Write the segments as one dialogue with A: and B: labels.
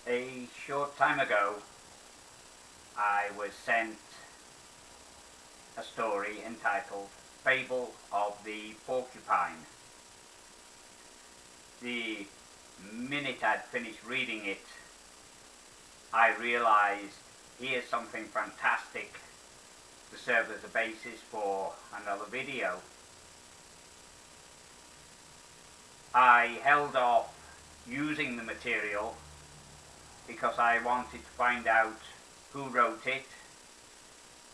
A: A short time ago, I was sent a story entitled Fable of the Porcupine. The minute I'd finished reading it, I realized here's something fantastic to serve as a basis for another video. I held off using the material because I wanted to find out who wrote it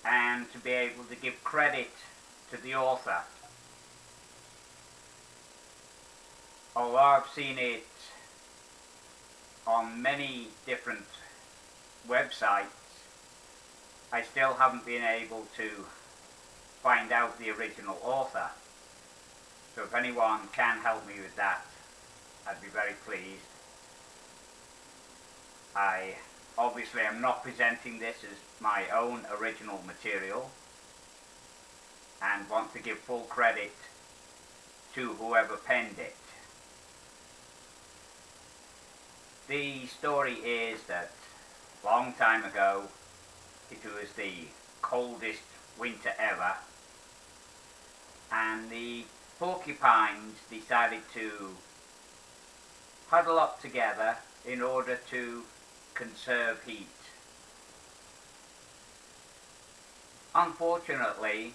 A: and to be able to give credit to the author. Although I've seen it on many different websites, I still haven't been able to find out the original author. So if anyone can help me with that, I'd be very pleased. I obviously am not presenting this as my own original material and want to give full credit to whoever penned it. The story is that a long time ago, it was the coldest winter ever, and the porcupines decided to huddle up together in order to conserve heat. Unfortunately,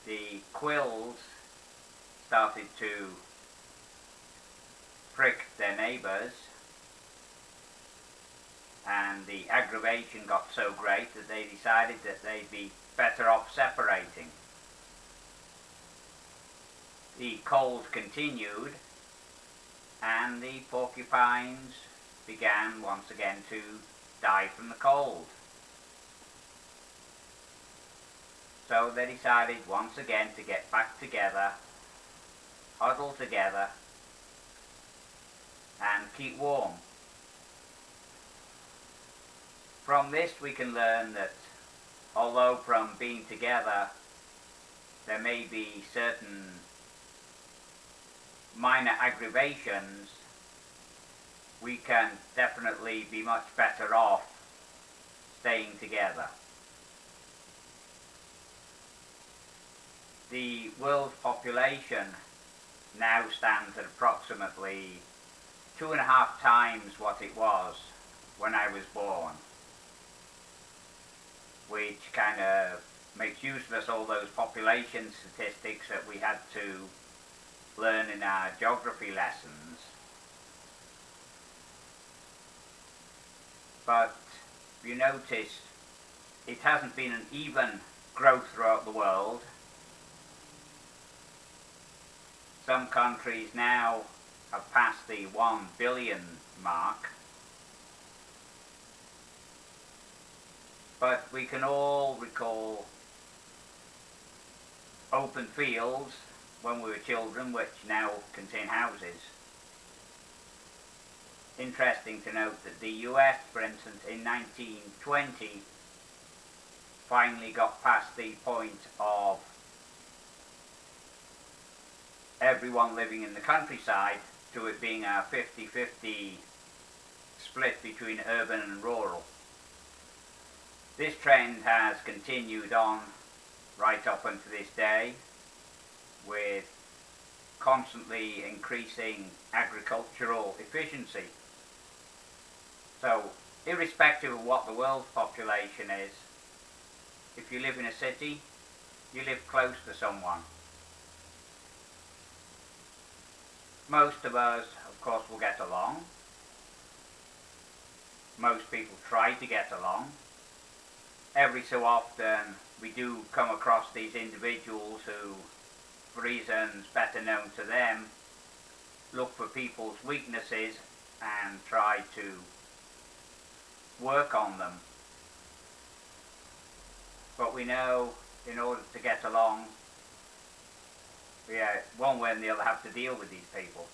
A: the quills started to prick their neighbours, and the aggravation got so great that they decided that they'd be better off separating. The cold continued, and the porcupines began once again to die from the cold. So they decided once again to get back together, huddle together, and keep warm. From this we can learn that although from being together there may be certain minor aggravations, we can definitely be much better off staying together. The world's population now stands at approximately 2.5 times what it was when I was born, which kind of makes useless all those population statistics that we had to learn in our geography lessons. But you notice it hasn't been an even growth throughout the world. Some countries now have passed the 1 billion mark. But we can all recall open fields when we were children which now contain houses. Interesting to note that the US, for instance, in 1920 finally got past the point of everyone living in the countryside to it being a 50-50 split between urban and rural. This trend has continued on right up unto this day, with constantly increasing agricultural efficiency. So, irrespective of what the world's population is, if you live in a city, you live close to someone. Most of us, of course, will get along. Most people try to get along. Every so often we do come across these individuals who, for reasons better known to them, look for people's weaknesses and try to work on them. But we know in order to get along, we one way or the other have to deal with these people.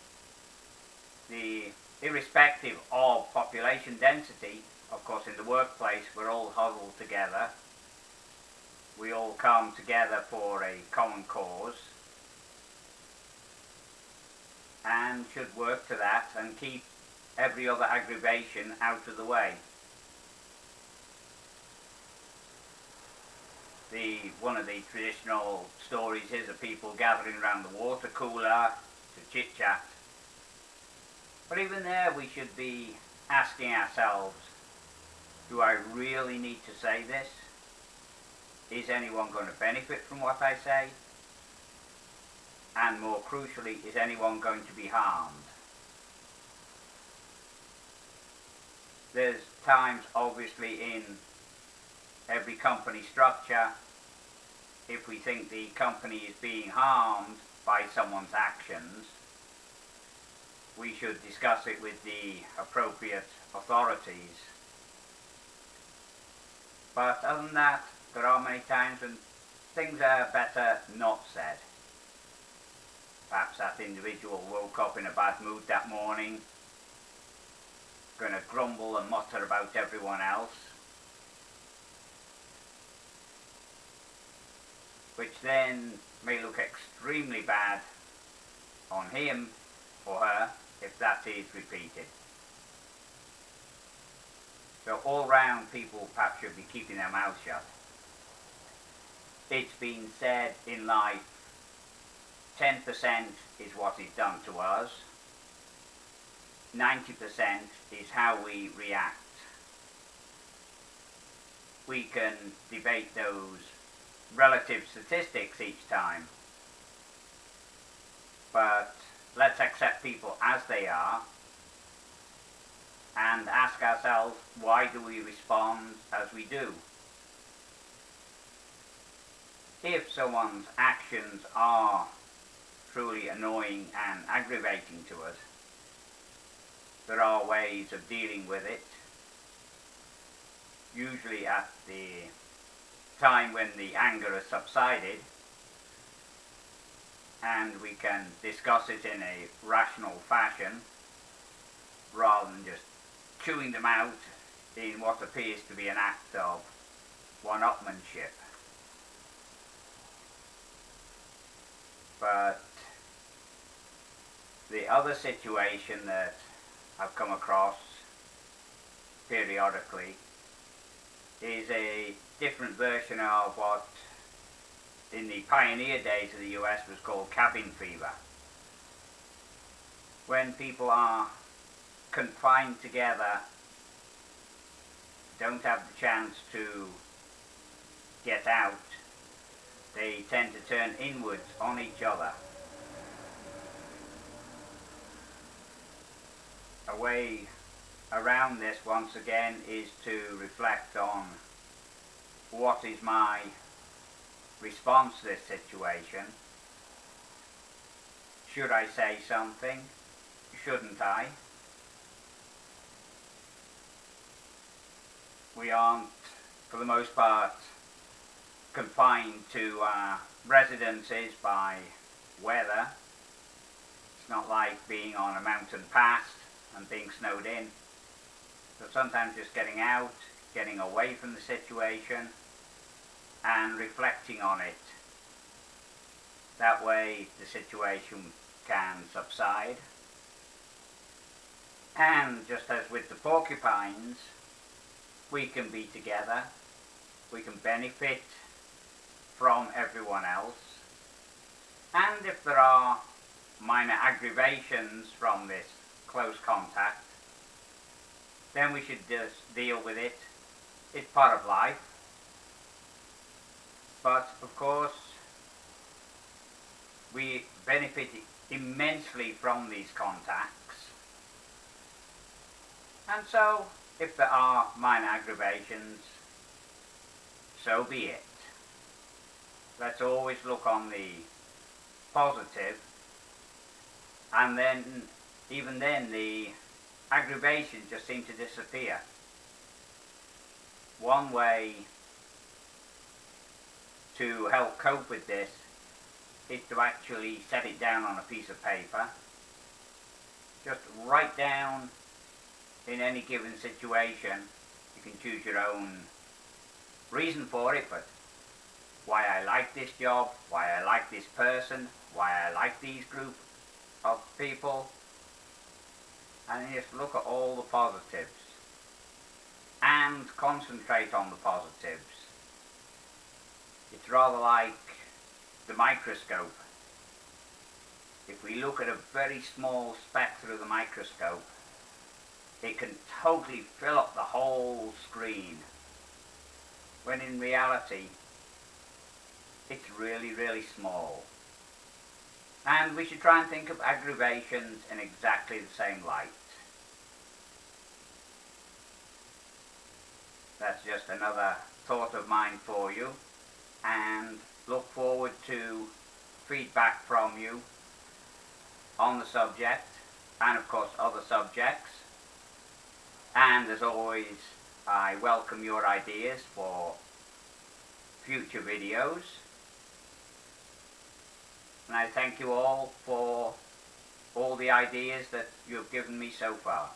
A: Irrespective of population density, of course in the workplace we're all huddled together. We all come together for a common cause and should work to that and keep every other aggravation out of the way. One of the traditional stories is of people gathering around the water cooler to chit-chat. But even there we should be asking ourselves, do I really need to say this? Is anyone going to benefit from what I say? And more crucially, is anyone going to be harmed? There's times, obviously, in every company structure, if we think the company is being harmed by someone's actions, we should discuss it with the appropriate authorities. But other than that, there are many times when things are better not said. Perhaps that individual woke up in a bad mood that morning, going to grumble and mutter about everyone else, which then may look extremely bad on him or her if that is repeated. So all round, people perhaps should be keeping their mouths shut. It's been said in life, 10% is what is done to us, 90% is how we react. We can debate those relative statistics each time, but let's accept people as they are and ask ourselves, why do we respond as we do? If someone's actions are truly annoying and aggravating to us, there are ways of dealing with it, usually at the time when the anger has subsided, and we can discuss it in a rational fashion rather than just chewing them out in what appears to be an act of one-upmanship. But the other situation that I've come across periodically is a different version of what in the pioneer days of the US was called cabin fever. When people are confined together, don't have the chance to get out, they tend to turn inwards on each other. A way around this, once again, is to reflect on what is my response to this situation. Should I say something? Shouldn't I? We aren't, for the most part, confined to residences by weather. It's not like being on a mountain pass and being snowed in. So sometimes just getting out, getting away from the situation and reflecting on it. That way the situation can subside. And just as with the porcupines, we can be together, we can benefit from everyone else, and if there are minor aggravations from this close contact, then we should just deal with it. It's part of life. But of course, we benefit immensely from these contacts. And so, if there are minor aggravations, so be it. Let's always look on the positive, and then, even then, the aggravations just seem to disappear. One way to help cope with this is to actually set it down on a piece of paper. Just write down in any given situation. You can choose your own reason for it, but why I like this job, why I like this person, why I like these group of people, and just look at all the positives and concentrate on the positives. It's rather like the microscope. If we look at a very small speck through the microscope, it can totally fill up the whole screen, when in reality it's really, really small. And we should try and think of aggravations in exactly the same light. That's just another thought of mine for you, and look forward to feedback from you on the subject, and of course other subjects. And as always, I welcome your ideas for future videos. And I thank you all for all the ideas that you have given me so far.